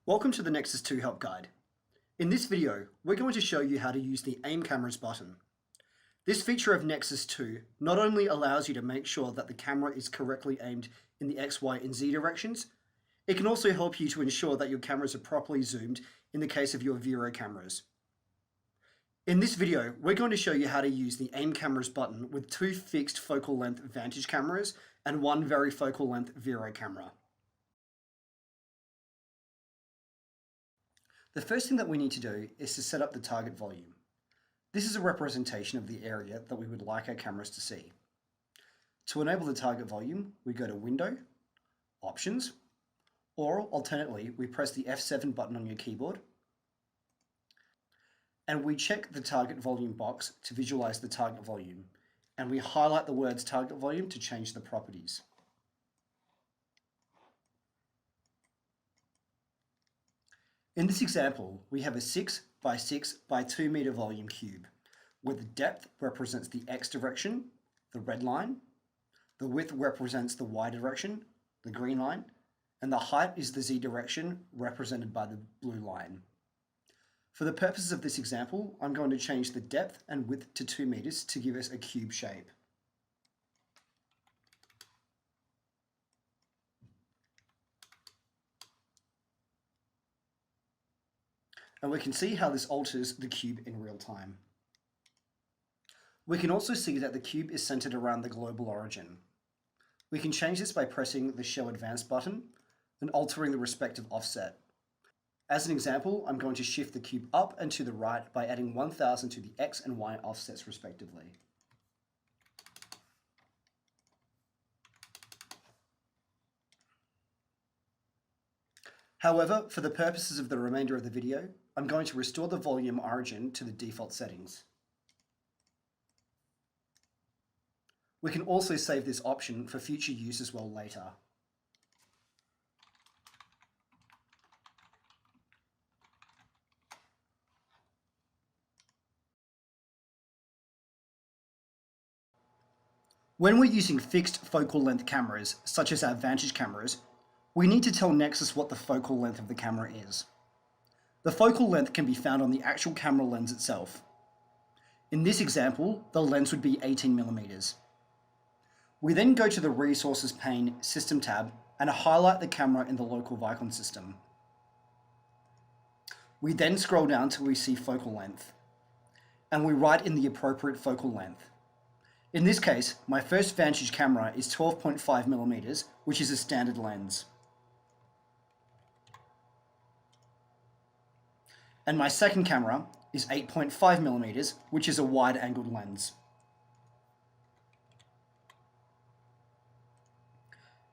Welcome to the Nexus 2 Help Guide. In this video, we're going to show you how to use the Aim Cameras button. This feature of Nexus 2 not only allows you to make sure that the camera is correctly aimed in the X, Y, and Z directions, it can also help you to ensure that your cameras are properly zoomed in the case of your Vero cameras. In this video, we're going to show you how to use the Aim Cameras button with two fixed focal length Vantage cameras and one varifocal length Vero camera. The first thing that we need to do is to set up the target volume. This is a representation of the area that we would like our cameras to see. To enable the target volume, we go to Window, Options, or alternately, we press the F7 button on your keyboard, and we check the target volume box to visualize the target volume, and we highlight the words target volume to change the properties. In this example, we have a 6 by 6 by 2 meter volume cube, where the depth represents the X direction, the red line, the width represents the Y direction, the green line, and the height is the Z direction, represented by the blue line. For the purposes of this example, I'm going to change the depth and width to 2 meters to give us a cube shape. And we can see how this alters the cube in real time. We can also see that the cube is centered around the global origin. We can change this by pressing the Show Advanced button and altering the respective offset. As an example, I'm going to shift the cube up and to the right by adding 1000 to the X and Y offsets respectively. However, for the purposes of the remainder of the video, I'm going to restore the volume origin to the default settings. We can also save this option for future use as well later. When we're using fixed focal length cameras, such as our Vantage cameras, we need to tell Nexus what the focal length of the camera is. The focal length can be found on the actual camera lens itself. In this example, the lens would be 18mm. We then go to the Resources pane System tab and highlight the camera in the local Vicon system. We then scroll down till we see focal length, and we write in the appropriate focal length. In this case, my first Vantage camera is 12.5mm, which is a standard lens. And my second camera is 8.5mm, which is a wide-angled lens.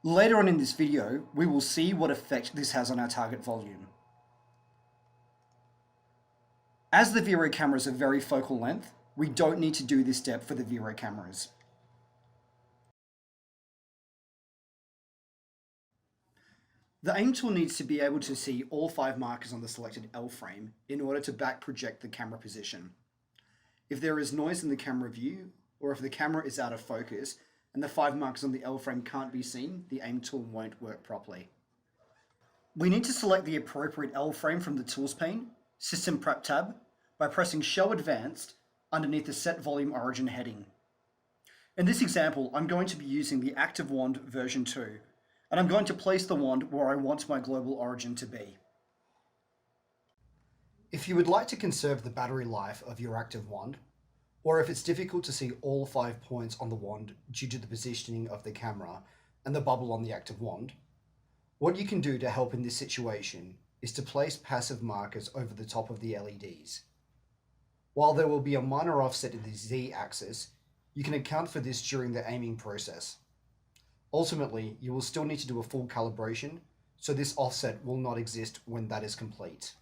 Later on in this video, we will see what effect this has on our target volume. As the Vero cameras are very focal length, we don't need to do this step for the Vero cameras. The aim tool needs to be able to see all 5 markers on the selected L frame in order to back project the camera position. If there is noise in the camera view, or if the camera is out of focus and the 5 markers on the L frame can't be seen, the aim tool won't work properly. We need to select the appropriate L frame from the Tools pane, System Prep tab, by pressing Show Advanced underneath the Set Volume Origin heading. In this example, I'm going to be using the Active Wand version 2, and I'm going to place the wand where I want my global origin to be. If you would like to conserve the battery life of your active wand, or if it's difficult to see all 5 points on the wand due to the positioning of the camera and the bubble on the active wand, what you can do to help in this situation is to place passive markers over the top of the LEDs. While there will be a minor offset in the Z axis, you can account for this during the aiming process. Ultimately, you will still need to do a full calibration, so this offset will not exist when that is complete.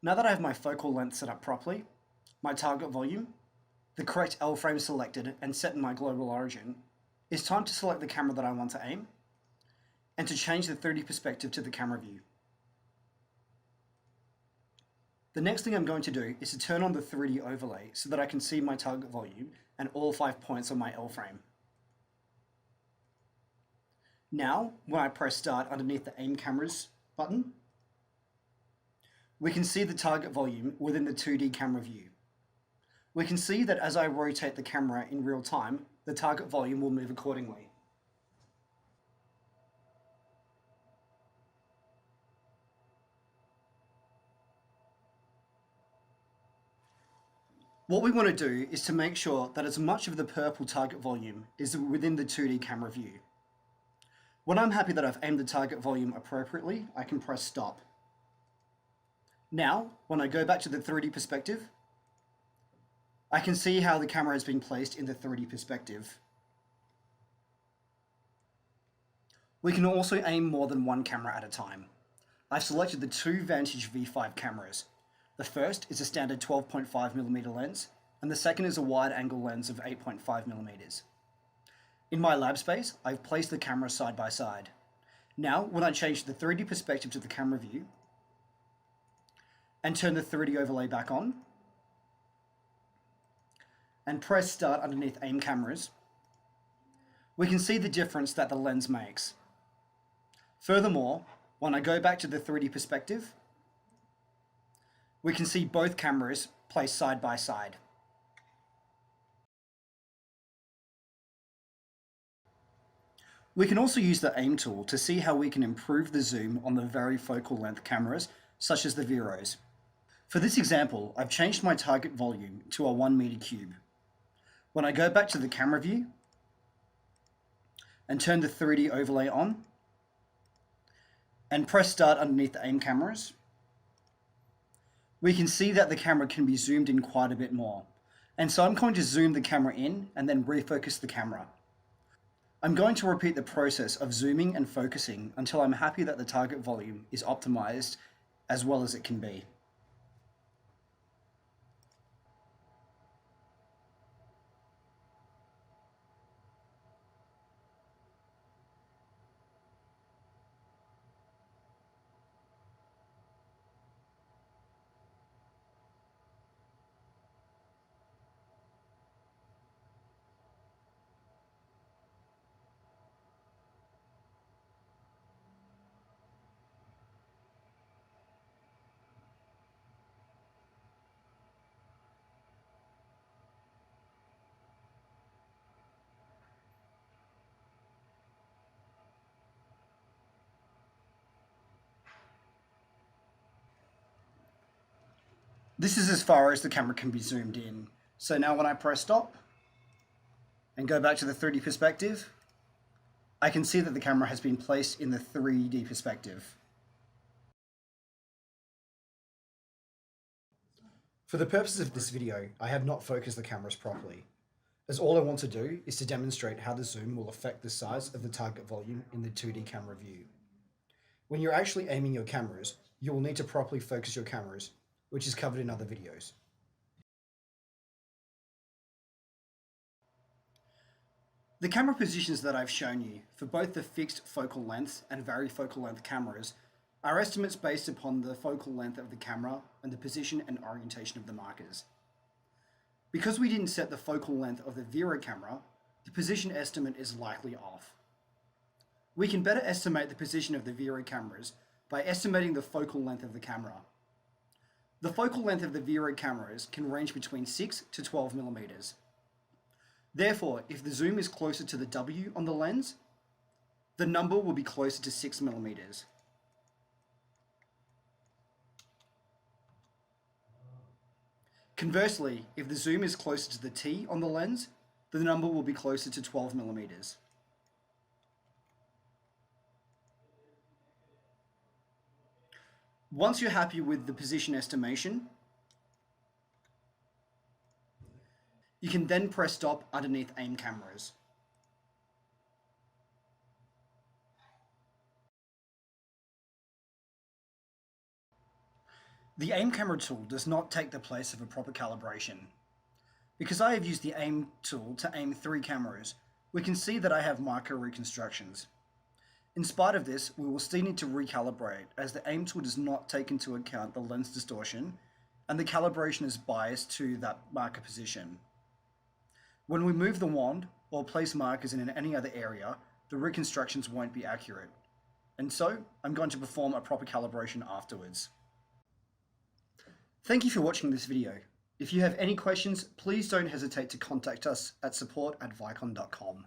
Now that I have my focal length set up properly, my target volume, the correct L frame selected and set in my global origin, it's time to select the camera that I want to aim, and to change the 3D perspective to the camera view. The next thing I'm going to do is to turn on the 3D overlay so that I can see my target volume and all 5 points on my L frame. Now, when I press start underneath the aim cameras button, we can see the target volume within the 2D camera view. We can see that as I rotate the camera in real time, the target volume will move accordingly. What we want to do is to make sure that as much of the purple target volume is within the 2D camera view. When I'm happy that I've aimed the target volume appropriately, I can press stop. Now, when I go back to the 3D perspective, I can see how the camera has been placed in the 3D perspective. We can also aim more than one camera at a time. I've selected the two Vantage V5 cameras. The first is a standard 12.5mm lens, and the second is a wide-angle lens of 8.5mm. In my lab space, I've placed the cameras side by side. Now, when I change the 3D perspective to the camera view, and turn the 3D overlay back on, and press start underneath aim cameras, we can see the difference that the lens makes. Furthermore, when I go back to the 3D perspective, we can see both cameras placed side by side. We can also use the aim tool to see how we can improve the zoom on the varifocal length cameras, such as the Veros. For this example, I've changed my target volume to a 1 meter cube. When I go back to the camera view and turn the 3D overlay on and press start underneath the aim cameras, we can see that the camera can be zoomed in quite a bit more. And so I'm going to zoom the camera in and then refocus the camera. I'm going to repeat the process of zooming and focusing until I'm happy that the target volume is optimized as well as it can be. This is as far as the camera can be zoomed in. So now when I press stop and go back to the 3D perspective, I can see that the camera has been placed in the 3D perspective. For the purposes of this video, I have not focused the cameras properly, as all I want to do is to demonstrate how the zoom will affect the size of the target volume in the 2D camera view. When you're actually aiming your cameras, you will need to properly focus your cameras, which is covered in other videos. The camera positions that I've shown you for both the fixed focal length and varifocal length cameras are estimates based upon the focal length of the camera and the position and orientation of the markers. Because we didn't set the focal length of the Vero camera, the position estimate is likely off. We can better estimate the position of the Vero cameras by estimating the focal length of the camera. The focal length of the Vero cameras can range between 6 to 12 millimeters. Therefore, if the zoom is closer to the W on the lens, the number will be closer to 6 millimeters. Conversely, if the zoom is closer to the T on the lens, the number will be closer to 12 millimeters. Once you're happy with the position estimation, you can then press stop underneath aim cameras. The aim camera tool does not take the place of a proper calibration. Because I have used the aim tool to aim 3 cameras, we can see that I have marker reconstructions. In spite of this, we will still need to recalibrate, as the aim tool does not take into account the lens distortion, and the calibration is biased to that marker position. When we move the wand or place markers in any other area, the reconstructions won't be accurate. And so I'm going to perform a proper calibration afterwards. Thank you for watching this video. If you have any questions, please don't hesitate to contact us at support@vicon.com.